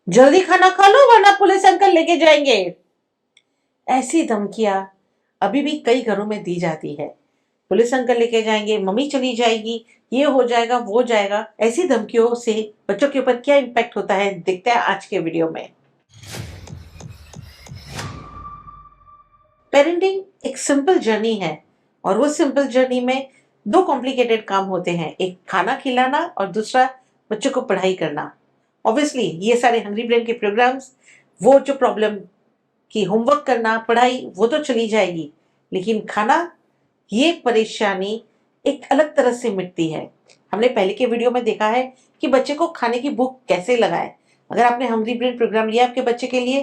जल्दी खाना खा लो वरना पुलिस अंकल लेके जाएंगे। ऐसी धमकियां अभी भी कई घरों में दी जाती है। पुलिस अंकल लेके जाएंगे, मम्मी चली जाएगी, ये हो जाएगा वो हो जाएगा। ऐसी धमकियों से बच्चों के ऊपर क्या इम्पैक्ट होता है देखते हैं आज के वीडियो में। पेरेंटिंग एक सिंपल जर्नी है और वो सिंपल जर्नी में दो कॉम्प्लिकेटेड काम होते हैं, एक खाना खिलाना और दूसरा बच्चों को पढ़ाई करना। ऑब्वियसली ये सारे हंग्री ब्रेन के प्रोग्राम्स, वो जो प्रॉब्लम कि होमवर्क करना पढ़ाई वो तो चली जाएगी, लेकिन खाना, ये परेशानी एक अलग तरह से मिटती है। हमने पहले के वीडियो में देखा है कि बच्चे को खाने की भूख कैसे लगाए। अगर आपने हंग्री ब्रेन प्रोग्राम लिया आपके बच्चे के लिए,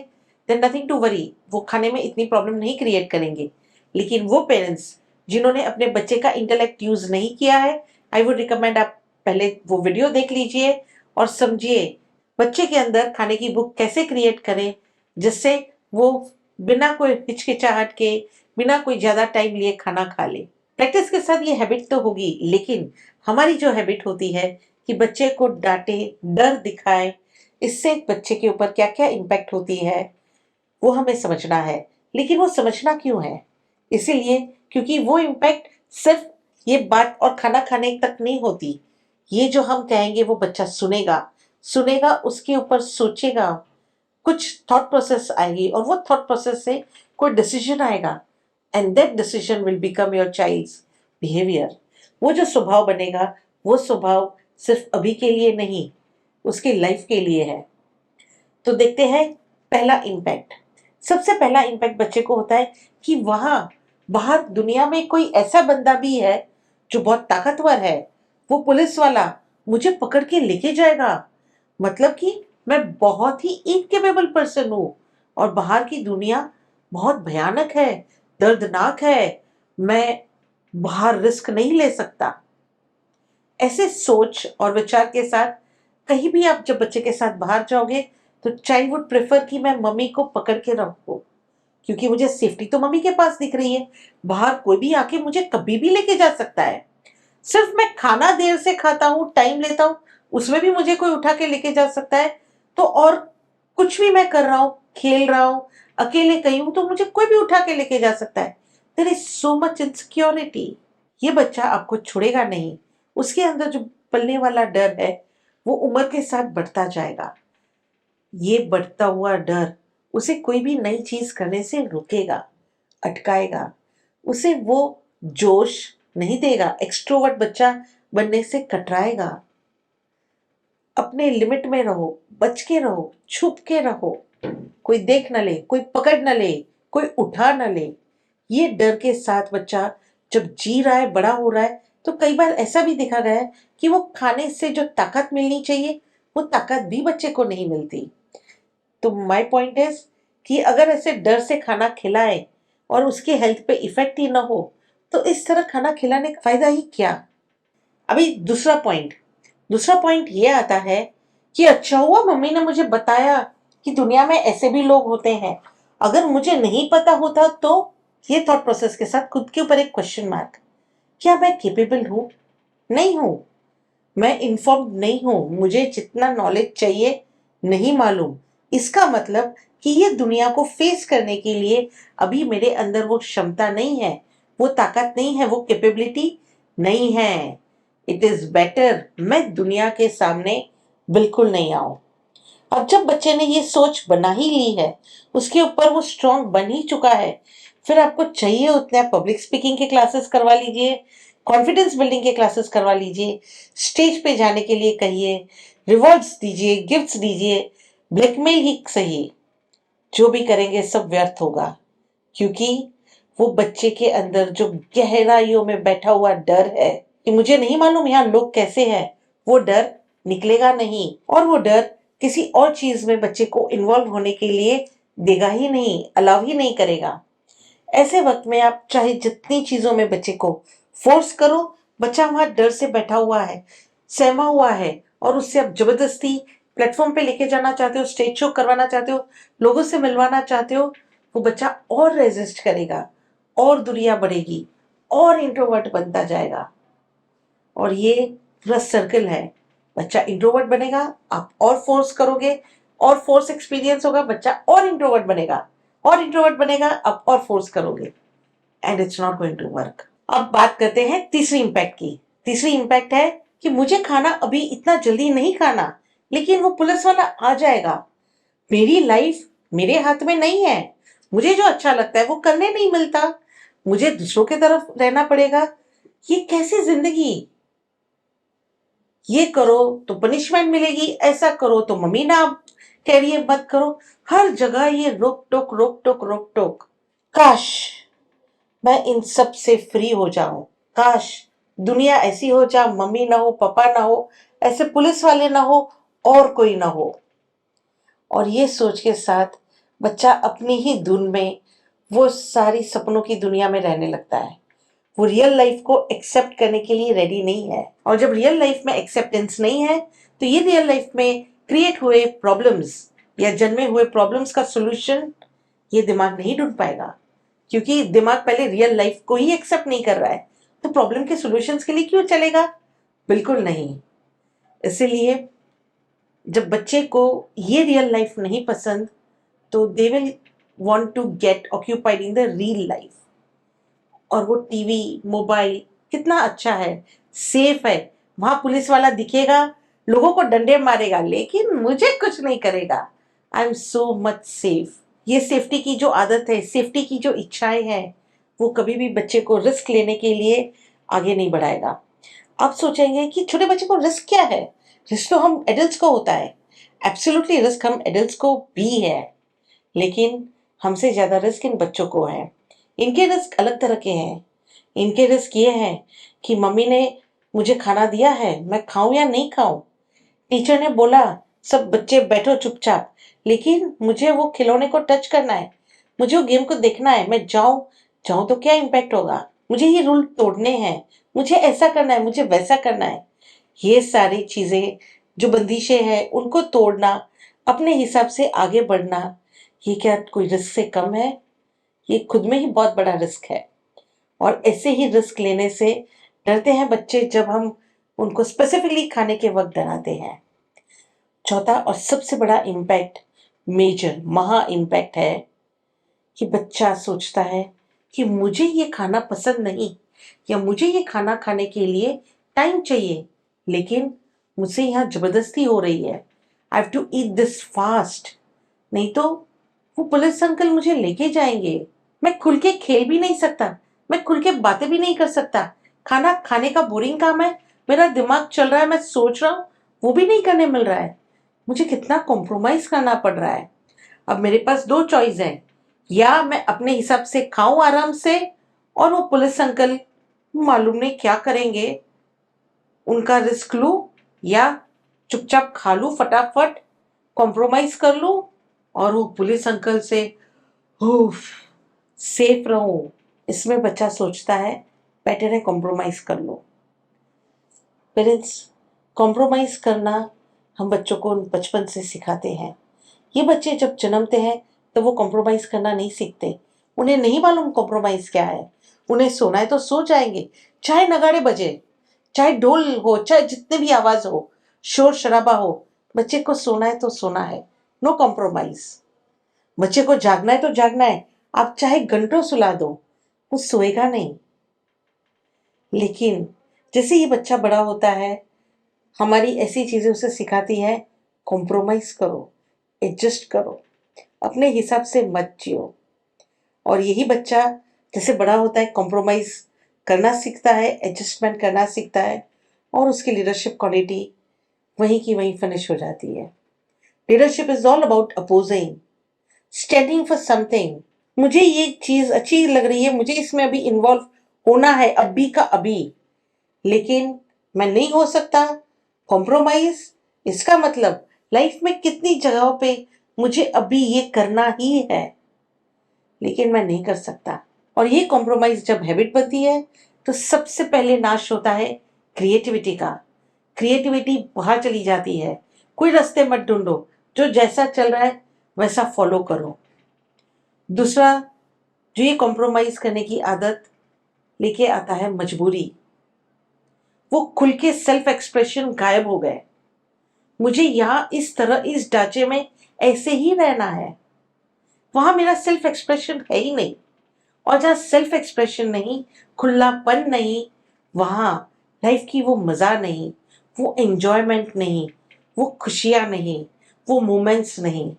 देन नथिंग टू वरी, वो खाने में इतनी प्रॉब्लम नहीं क्रिएट करेंगे। लेकिन वो पेरेंट्स जिन्होंने अपने बच्चे का इंटेलेक्ट यूज नहीं किया है, आई वुड रिकमेंड आप पहले वो वीडियो देख लीजिए और समझिए बच्चे के अंदर खाने की भूख कैसे क्रिएट करें, जिससे वो बिना कोई हिचकिचाहट के, बिना कोई ज्यादा टाइम लिए खाना खा ले। प्रैक्टिस के साथ ये हैबिट तो होगी, लेकिन हमारी जो हैबिट होती है कि बच्चे को डांटे, डर दिखाए, इससे बच्चे के ऊपर क्या क्या इम्पैक्ट होती है वो हमें समझना है। लेकिन वो समझना क्यों है? इसीलिए क्योंकि वो इम्पैक्ट सिर्फ ये बात और खाना खाने तक नहीं होती। ये जो हम कहेंगे वो बच्चा सुनेगा, सुनेगा उसके ऊपर सोचेगा, कुछ थॉट प्रोसेस आएगी और वो थॉट प्रोसेस से कोई डिसीजन आएगा, and that decision will become your child's behaviour. वो जो स्वभाव बनेगा वो स्वभाव सिर्फ अभी के लिए नहीं, उसकी लाइफ के लिए है। तो देखते हैं पहला इम्पैक्ट। सबसे पहला इम्पैक्ट बच्चे को होता है कि वहां बाहर दुनिया में कोई ऐसा बंदा भी है जो बहुत ताकतवर है, वो पुलिस वाला मुझे पकड़ के लेके जाएगा। मतलब कि मैं बहुत ही इनकेपेबल पर्सन हूं और बाहर की दुनिया बहुत भयानक है, दर्दनाक है, मैं बाहर रिस्क नहीं ले सकता। ऐसे सोच और विचार के साथ कहीं भी आप जब बच्चे के साथ बाहर जाओगे तो चाइल्ड वुड प्रेफर कि मैं मम्मी को पकड़ के रखूं, क्योंकि मुझे सेफ्टी तो मम्मी के पास दिख रही है, बाहर कोई भी आके मुझे कभी भी लेके जा सकता है। सिर्फ मैं खाना देर से खाता हूँ, टाइम लेता हूँ, उसमें भी मुझे कोई उठा के लेके जा सकता है। तो और कुछ भी मैं कर रहा हूँ, खेल रहा हूँ, अकेले कहीं हूं, तो मुझे कोई भी उठा के लेके जा सकता है। There is so much insecurity. ये बच्चा आपको छोड़ेगा नहीं, उसके अंदर जो पलने वाला डर है वो उम्र के साथ बढ़ता जाएगा। ये बढ़ता हुआ डर उसे कोई भी नई चीज करने से रोकेगा, अटकाएगा, उसे वो जोश नहीं देगा, एक्सट्रोवर्ट बच्चा बनने से कतराएगा। अपने लिमिट में रहो, बच के रहो, छुप के रहो, कोई देख न ले, कोई पकड़ न ले, कोई उठा न ले। ये डर के साथ बच्चा जब जी रहा है, बड़ा हो रहा है, तो कई बार ऐसा भी देखा गया है कि वो खाने से जो ताकत मिलनी चाहिए वो ताकत भी बच्चे को नहीं मिलती। तो माय पॉइंट इज कि अगर ऐसे डर से खाना खिलाए और उसके हेल्थ पे इफेक्ट ही ना हो, तो इस तरह खाना खिलाने का फायदा ही क्या? अभी दूसरा पॉइंट ये आता है कि अच्छा हुआ मम्मी ने मुझे बताया कि दुनिया में ऐसे भी लोग होते हैं। अगर मुझे नहीं पता होता तो, ये थॉट प्रोसेस के साथ खुद के ऊपर एक क्वेश्चन मार्क। क्या मैं केपेबल हूं? नहीं हूं। मैं इन्फॉर्म्ड नहीं हूं, मुझे जितना नॉलेज चाहिए नहीं मालूम। इसका मतलब कि ये दुनिया को फेस करने के लिए अभी मेरे अंदर वो क्षमता नहीं है, वो ताकत नहीं है, वो कैपेबिलिटी नहीं है। इट इज बेटर मैं दुनिया के सामने बिल्कुल नहीं आऊं। अब जब बच्चे ने ये सोच बना ही ली है, उसके ऊपर वो स्ट्रांग बन ही चुका है, फिर आपको चाहिए उतने पब्लिक स्पीकिंग के क्लासेस करवा लीजिए, कॉन्फिडेंस बिल्डिंग के क्लासेस करवा लीजिए, स्टेज पे जाने के लिए कहिए, रिवॉर्ड्स दीजिए, गिफ्ट्स दीजिए, ब्लैकमेल ही सही, जो भी करेंगे सब व्यर्थ होगा। क्योंकि वो बच्चे के अंदर जो गहराइयों में बैठा हुआ डर है कि मुझे नहीं मालूम यहाँ लोग कैसे हैं, वो डर निकलेगा नहीं, और वो डर किसी और चीज में बच्चे को इन्वॉल्व होने के लिए देगा ही नहीं, अलाउ ही नहीं करेगा। ऐसे वक्त में आप चाहे जितनी चीजों में बच्चे को फोर्स करो, बच्चा वहां डर से बैठा हुआ है, सहमा हुआ है, और उससे आप जबरदस्ती प्लेटफॉर्म पे लेके जाना चाहते हो, स्टेज शो करवाना चाहते हो, लोगों से मिलवाना चाहते हो, वो बच्चा और रेजिस्ट करेगा, और दुनिया बढ़ेगी, और इंट्रोवर्ट बनता जाएगा। और ये पूरा सर्कल है। बच्चा इंट्रोवर्ट बनेगा, आप और फोर्स करोगे, और फोर्स एक्सपीरियंस होगा, बच्चा और इंट्रोवर्ट बनेगा, और इंट्रोवर्ट बनेगा, अब और फोर्स करोगे, and it's not going to work. अब बात करते हैं तीसरी इंपैक्ट की। तीसरी इंपैक्ट है कि मुझे खाना अभी इतना जल्दी नहीं खाना, लेकिन वो पुलिस वाला आ जाएगा। मेरी लाइफ मेरे हाथ में नहीं है, मुझे जो अच्छा लगता है वो करने नहीं मिलता, मुझे दूसरों की तरफ रहना पड़ेगा। ये कैसी जिंदगी? ये करो तो पनिशमेंट मिलेगी, ऐसा करो तो मम्मी ना कह रही है मत करो। हर जगह ये रोक टोक रोक टोक रोक टोक। काश मैं इन सब से फ्री हो जाऊं। काश दुनिया ऐसी हो जहां मम्मी ना हो, पापा ना हो, ऐसे पुलिस वाले ना हो, और कोई ना हो। और ये सोच के साथ बच्चा अपनी ही धुन में वो सारी सपनों की दुनिया में रहने लगता है। वो रियल लाइफ को एक्सेप्ट करने के लिए रेडी नहीं है, और जब रियल लाइफ में एक्सेप्टेंस नहीं है तो ये रियल लाइफ में क्रिएट हुए प्रॉब्लम्स या जन्मे हुए प्रॉब्लम्स का सॉल्यूशन ये दिमाग नहीं ढूंढ पाएगा, क्योंकि दिमाग पहले रियल लाइफ को ही एक्सेप्ट नहीं कर रहा है, तो प्रॉब्लम के सॉल्यूशंस के लिए क्यों चलेगा? बिल्कुल नहीं। इसीलिए जब बच्चे को ये रियल लाइफ नहीं पसंद, तो they will want to get occupied in the real life. और वो टीवी मोबाइल कितना अच्छा है, सेफ है, वहां पुलिस वाला दिखेगा, लोगों को डंडे मारेगा, लेकिन मुझे कुछ नहीं करेगा। I am so much safe. ये सेफ्टी की जो आदत है, सेफ्टी की जो इच्छाएं हैं, वो कभी भी बच्चे को रिस्क लेने के लिए आगे नहीं बढ़ाएगा। आप सोचेंगे कि छोटे बच्चे को रिस्क क्या है? रिस्क तो हम एडल्ट्स को होता है। एब्सोल्युटली रिस्क हम एडल्ट्स को भी है, लेकिन हमसे ज्यादा रिस्क इन बच्चों को है। इनके रिस्क अलग तरह के हैं। इनके रिस्क ये हैं कि मम्मी ने मुझे खाना दिया है, मैं खाऊं या नहीं खाऊं। टीचर ने बोला सब बच्चे बैठो चुपचाप, लेकिन मुझे वो खिलौने को टच करना है, मुझे वो गेम को देखना है। मैं जाऊं जाऊं तो क्या इम्पैक्ट होगा? मुझे ये रूल तोड़ने हैं, मुझे ऐसा करना है, मुझे वैसा करना है। ये सारी चीजें जो बंदिशें हैं उनको तोड़ना, अपने हिसाब से आगे बढ़ना, ये क्या कोई रिस्क से कम है? ये खुद में ही बहुत बड़ा रिस्क है। और ऐसे ही रिस्क लेने से डरते हैं बच्चे जब हम उनको स्पेसिफिकली खाने के वक्त डराते हैं। चौथा और सबसे बड़ा इम्पैक्ट, मेजर महा इम्पैक्ट है कि बच्चा सोचता है कि मुझे ये खाना पसंद नहीं, या मुझे ये खाना खाने के लिए टाइम चाहिए, लेकिन मुझसे यहाँ जबरदस्ती हो रही है। I have to eat this fast, नहीं तो वो पुलिस अंकल मुझे लेके जाएंगे। मैं खुल के खेल भी नहीं सकता, मैं खुल के बातें भी नहीं कर सकता। खाना खाने का बोरिंग काम है, मेरा दिमाग चल रहा है, मैं सोच रहा हूँ, वो भी नहीं करने मिल रहा है। मुझे कितना कॉम्प्रोमाइज करना पड़ रहा है। अब मेरे पास दो चॉइस है, या मैं अपने हिसाब से खाऊं आराम से, और वो पुलिस अंकल मालूम नहीं क्या करेंगे उनका रिस्क लूं, या चुपचाप खा लूं फटाफट, कॉम्प्रोमाइज कर लूं और वो पुलिस अंकल से उफ, सेफ रहूं। इसमें बच्चा सोचता है बेटर है कॉम्प्रोमाइज कर लो। पेरेंट्स, कॉम्प्रोमाइज करना हम बच्चों को बचपन से सिखाते हैं। ये बच्चे जब जन्मते हैं तो वो कॉम्प्रोमाइज करना नहीं सीखते। उन्हें नहीं मालूम कॉम्प्रोमाइज क्या है। उन्हें सोना है तो सो जाएंगे, चाहे नगाड़े बजे, चाहे ढोल हो, चाहे जितने भी आवाज हो, शोर शराबा हो, बच्चे को सोना है तो सोना है, नो कॉम्प्रोमाइज। बच्चे को जागना है तो जागना है, आप चाहे घंटों सुला दो, वो सोएगा नहीं। लेकिन जैसे ये बच्चा बड़ा होता है, हमारी ऐसी चीजें उसे सिखाती है, कॉम्प्रोमाइज करो, एडजस्ट करो, अपने हिसाब से मत जियो। और यही बच्चा जैसे बड़ा होता है कॉम्प्रोमाइज करना सीखता है, एडजस्टमेंट करना सीखता है, और उसकी लीडरशिप क्वालिटी वहीं की वहीं फिनिश हो जाती है। Leadership is all about opposing, standing for something. मुझे ये चीज अच्छी लग रही है, मुझे इसमें अभी इन्वॉल्व होना है, अभी का अभी, लेकिन मैं नहीं हो सकता कॉम्प्रोमाइज। इसका मतलब लाइफ में कितनी जगहों पे मुझे अभी ये करना ही है, लेकिन मैं नहीं कर सकता। और ये कॉम्प्रोमाइज जब हैबिट बनती है तो सबसे पहले नाश होता है क्रिएटिविटी का। क्रिएटिविटी बाहर चली जाती है। कोई रास्ते मत ढूंढो, जो जैसा चल रहा है वैसा फॉलो करो। दूसरा, जो ये कॉम्प्रोमाइज करने की आदत लेके आता है मजबूरी, वो खुल के सेल्फ एक्सप्रेशन गायब हो गए। मुझे यहाँ इस तरह इस ढांचे में ऐसे ही रहना है। वहां मेरा सेल्फ एक्सप्रेशन है ही नहीं। और जहाँ सेल्फ एक्सप्रेशन नहीं, खुलापन नहीं, वहां लाइफ की वो मजा नहीं, वो एंजॉयमेंट नहीं, वो खुशियां नहीं, वो मोमेंट्स नहीं।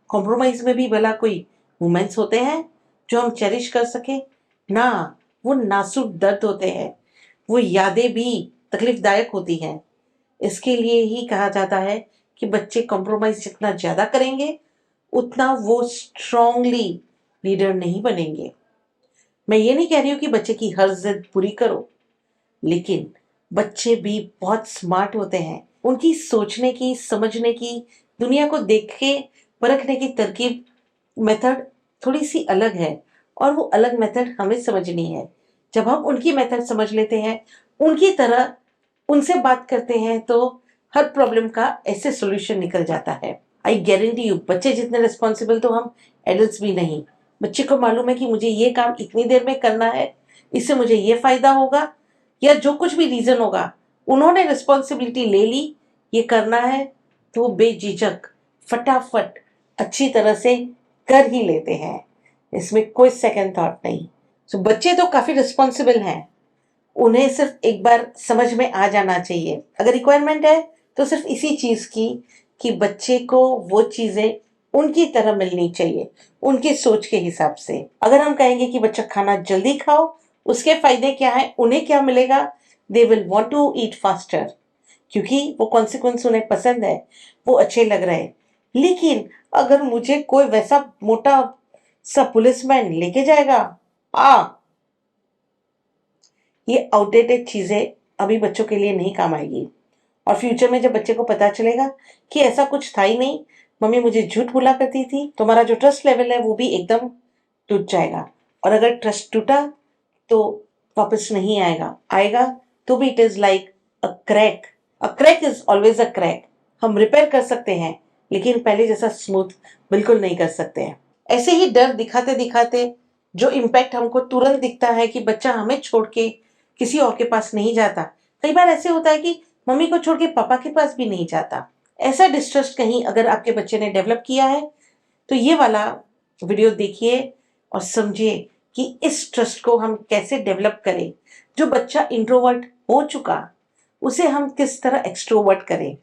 कॉम्प्रोमाइज में भी भला कोई मोमेंट्स होते हैं जो हम चेरिश कर सके? ना, वो नाजुक दर्द होते हैं, वो यादें भी तकलीफदायक होती हैं। इसके लिए ही कहा जाता है कि बच्चे कॉम्प्रोमाइज जितना ज्यादा करेंगे उतना वो स्ट्रांगली लीडर नहीं बनेंगे। मैं ये नहीं कह रही हूँ कि बच्चे की हर जिद पूरी करो, लेकिन बच्चे भी बहुत स्मार्ट होते हैं। उनकी सोचने की, समझने की, दुनिया को देख के परखने की तरकीब, मेथड थोड़ी सी अलग है। और वो अलग मेथड हमें समझनी है। जब हम उनकी मेथड समझ लेते हैं, उनकी तरह उनसे बात करते हैं, तो हर प्रॉब्लम का ऐसे सॉल्यूशन निकल जाता है। आई गारंटी यू, बच्चे जितने रिस्पॉन्सिबल तो हम एडल्ट्स भी नहीं। बच्चे को मालूम है कि मुझे ये काम इतनी देर में करना है, इससे मुझे ये फायदा होगा, या जो कुछ भी रीजन होगा, उन्होंने रिस्पॉन्सिबिलिटी ले ली, ये करना है, तो वो बेझिझक फटाफट अच्छी तरह से कर ही लेते हैं। इसमें कोई सेकंड थॉट नहीं। तो बच्चे तो काफी रिस्पॉन्सिबल हैं। उन्हें सिर्फ एक बार समझ में आ जाना चाहिए। अगर रिक्वायरमेंट है तो सिर्फ इसी चीज की, कि बच्चे को वो चीजें उनकी तरह मिलनी चाहिए, उनकी सोच के हिसाब से। अगर हम कहेंगे कि बच्चा खाना जल्दी खाओ, उसके फायदे क्या है, उन्हें क्या मिलेगा, they will want to eat faster, क्योंकि वो कॉन्सिक्वेंस उन्हें पसंद है, वो अच्छे लग रहे हैं। लेकिन अगर मुझे कोई वैसा मोटा सा पुलिसमैन लेके जाएगा, ये आउटडेटेड चीजें अभी बच्चों के लिए नहीं काम आएगी। और फ्यूचर में जब बच्चे को पता चलेगा कि ऐसा कुछ था ही नहीं, मम्मी मुझे झूठ बोला करती थी, तो हमारा जो ट्रस्ट लेवल है वो भी एकदम टूट जाएगा। और अगर ट्रस्ट टूटा तो वापस नहीं आएगा, आएगा तो भी it is like a crack. A crack is always a crack. हम रिपेयर कर सकते हैं, लेकिन पहले जैसा स्मूथ बिल्कुल नहीं कर सकते हैं। ऐसे ही डर दिखाते दिखाते जो इम्पैक्ट हमको तुरंत दिखता है कि बच्चा हमें छोड़ के किसी और के पास नहीं जाता। कई बार ऐसे होता है कि मम्मी को छोड़ के पापा के पास भी नहीं जाता। ऐसा डिस्ट्रस्ट कहीं अगर आपके बच्चे ने डेवलप किया है, तो ये वाला वीडियो देखिए और समझिए कि इस ट्रस्ट को हम कैसे डेवलप करें। जो बच्चा इंट्रोवर्ट हो चुका, उसे हम किस तरह एक्सट्रोवर्ट करें।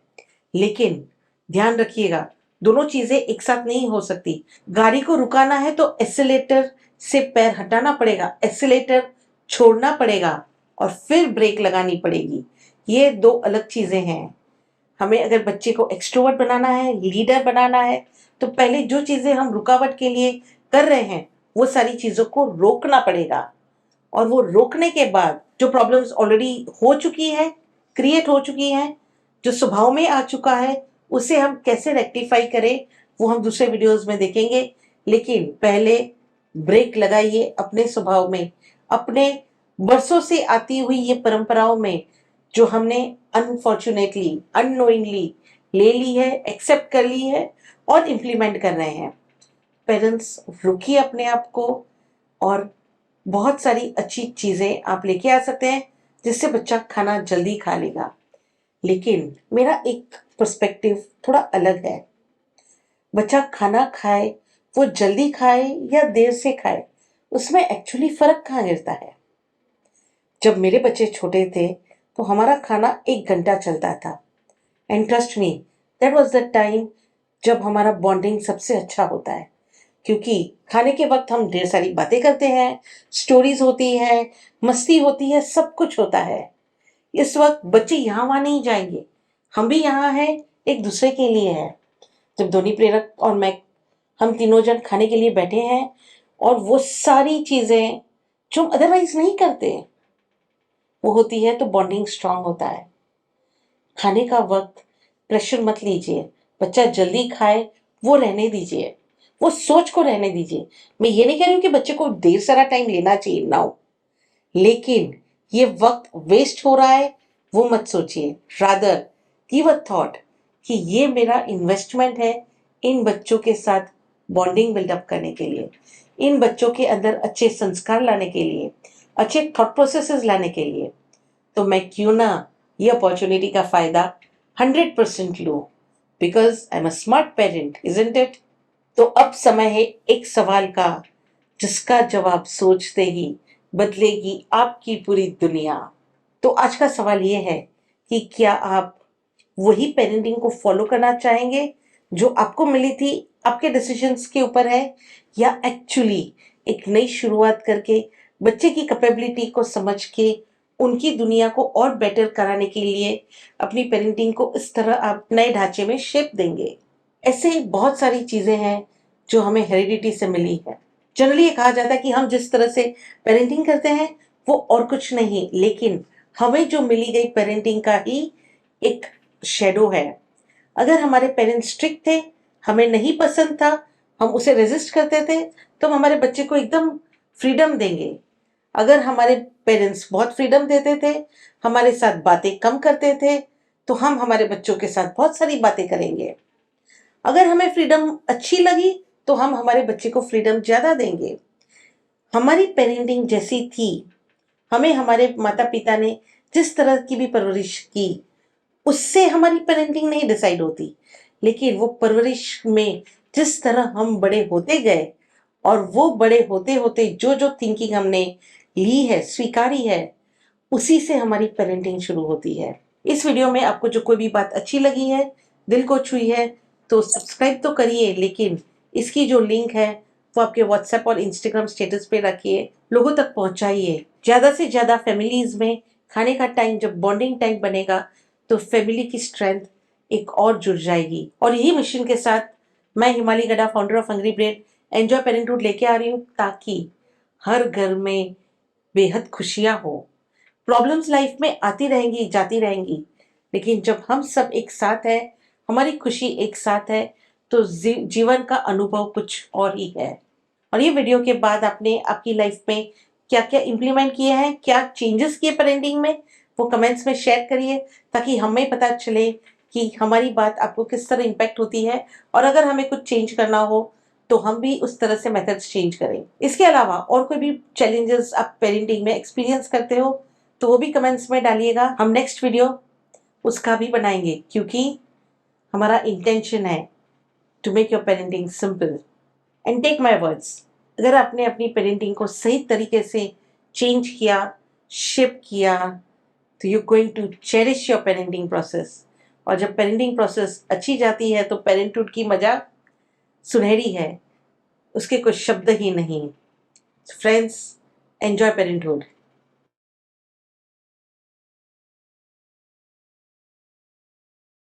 लेकिन ध्यान रखिएगा, दोनों चीजें एक साथ नहीं हो सकती। गाड़ी को रुकाना है तो एक्सीलेटर से पैर हटाना पड़ेगा, एक्सीलेटर छोड़ना पड़ेगा, और फिर ब्रेक लगानी पड़ेगी। ये दो अलग चीजें हैं। हमें अगर बच्चे को एक्सट्रोवर्ट बनाना है, लीडर बनाना है, तो पहले जो चीजें हम रुकावट के लिए कर रहे हैं, वो सारी चीजों को रोकना पड़ेगा। और वो रोकने के बाद जो प्रॉब्लम्स ऑलरेडी हो चुकी है, क्रिएट हो चुकी हैं, जो स्वभाव में आ चुका है, उसे हम कैसे रेक्टिफाई करें, वो हम दूसरे वीडियोस में देखेंगे। लेकिन पहले ब्रेक लगाइए अपने स्वभाव में, अपने बरसों से आती हुई ये परंपराओं में, जो हमने अनफॉर्चुनेटली, अननोइंगली ले ली है, एक्सेप्ट कर ली है और इम्प्लीमेंट कर रहे हैं। पेरेंट्स, रुकिए अपने आप को, और बहुत सारी अच्छी चीजें आप लेके आ सकते हैं जिससे बच्चा खाना जल्दी खा लेगा। लेकिन मेरा एक पर्सपेक्टिव थोड़ा अलग है। बच्चा खाना खाए, वो जल्दी खाए या देर से खाए, उसमें एक्चुअली फर्क कहाँ गिरता है। जब मेरे बच्चे छोटे थे तो हमारा खाना 1 घंटा चलता था, and trust me, that was the time जब हमारा बॉन्डिंग सबसे अच्छा होता है। क्योंकि खाने के वक्त हम ढेर सारी बातें करते हैं, स्टोरीज होती है, मस्ती होती है, सब कुछ होता है। इस वक्त बच्चे यहाँ वहां नहीं जाएंगे, हम भी यहाँ हैं, एक दूसरे के लिए है। जब ध्वनि प्रेरक और मैं, हम तीनों जन खाने के लिए बैठे हैं, और वो सारी चीजें जो हम अदरवाइज नहीं करते वो होती है, तो बॉन्डिंग स्ट्रांग होता है। खाने का वक्त प्रेशर मत लीजिए, बच्चा जल्दी खाए वो रहने दीजिए, वो सोच को रहने दीजिए। मैं ये नहीं कह रही हूँ कि बच्चे को ढेर सारा टाइम लेना चाहिए, ना हो, लेकिन ये वक्त वेस्ट हो रहा है वो मत सोचिए। रादर गिव अ थॉट कि ये मेरा इन्वेस्टमेंट है इन बच्चों के साथ बॉन्डिंग बिल्डअप करने के लिए, इन बच्चों के अंदर अच्छे संस्कार लाने के लिए, अच्छे थॉट प्रोसेसेस लाने के लिए। तो मैं क्यों ना ये अपॉर्चुनिटी का फायदा 100% लूँ। Because I am a smart parent, isn't it? तो अब समय है एक सवाल का, जिसका जवाब सोचते ही बदलेगी आपकी पूरी दुनिया। तो आज का सवाल ये है कि क्या आप वही पेरेंटिंग को फॉलो करना चाहेंगे जो आपको मिली थी, आपके डिसीजंस के ऊपर है, या एक्चुअली एक नई शुरुआत करके बच्चे की कैपेबिलिटी को समझ के उनकी दुनिया को और बेटर कराने के लिए अपनी पेरेंटिंग को इस तरह आप नए ढांचे में शेप देंगे। ऐसे बहुत सारी चीजें हैं जो हमें हेरिडिटी से मिली है। जनरली ये कहा जाता है कि हम जिस तरह से पेरेंटिंग करते हैं वो और कुछ नहीं, लेकिन हमें जो मिली गई पेरेंटिंग का ही एक शेडो है। अगर हमारे पेरेंट्स स्ट्रिक्ट थे, हमें नहीं पसंद था, हम उसे रेजिस्ट करते थे, तो हम हमारे बच्चे को एकदम फ्रीडम देंगे। अगर हमारे पेरेंट्स बहुत फ्रीडम देते थे, हमारे साथ बातें कम करते थे, तो हम हमारे बच्चों के साथ बहुत सारी बातें करेंगे। अगर हमें फ्रीडम अच्छी लगी, तो हम हमारे बच्चे को फ्रीडम ज्यादा देंगे। हमारी पेरेंटिंग जैसी थी, हमें हमारे माता पिता ने जिस तरह की भी परवरिश की, उससे हमारी पेरेंटिंग नहीं डिसाइड होती, लेकिन वो परवरिश में जिस तरह हम बड़े होते गए और वो बड़े होते होते जो जो थिंकिंग हमने ली है, स्वीकारी है, उसी से हमारी पेरेंटिंग शुरू होती है। इस वीडियो में आपको जो कोई भी बात अच्छी लगी है, दिल को छुई है, तो सब्सक्राइब तो करिए, लेकिन इसकी जो लिंक है वो आपके व्हाट्सएप और इंस्टाग्राम स्टेटस पे रखिए, लोगों तक पहुंचाइए। ज्यादा से ज्यादा फैमिलीज में खाने का टाइम जब बॉन्डिंग टाइम बनेगा, तो फैमिली की स्ट्रेंथ एक और जुड़ जाएगी। और यही मिशन के साथ मैं Himali Gada, founder of Hungry Brain, enjoy parenthood लेके आ रही हूँ, ताकि हर घर में बेहद खुशियां हो। प्रॉब्लम्स लाइफ में आती रहेंगी, जाती रहेंगी, लेकिन जब हम सब एक साथ हैं, हमारी खुशी एक साथ है, तो जीवन का अनुभव कुछ और ही है। और ये वीडियो के बाद आपने आपकी लाइफ में क्या क्या इम्प्लीमेंट किए हैं, क्या चेंजेस किए पेरेंटिंग में, वो कमेंट्स में शेयर करिए, ताकि हमें पता चले कि हमारी बात आपको किस तरह इम्पैक्ट होती है, और अगर हमें कुछ चेंज करना हो तो हम भी उस तरह से मेथड्स चेंज करें। इसके अलावा और कोई भी चैलेंजेस आप पेरेंटिंग में एक्सपीरियंस करते हो, तो वो भी कमेंट्स में डालिएगा। हम नेक्स्ट वीडियो उसका भी बनाएंगे, क्योंकि हमारा इंटेंशन है to make your parenting simple. And take my words, अगर आपने अपनी पेरेंटिंग को सही तरीके से चेंज किया, शिप किया, तो you going to cherish your parenting process. और जब पेरेंटिंग प्रोसेस अच्छी जाती है, तो पेरेंटहुड की मजा सुनहरी है, उसके कुछ शब्द ही नहीं। Friends, enjoy parenthood.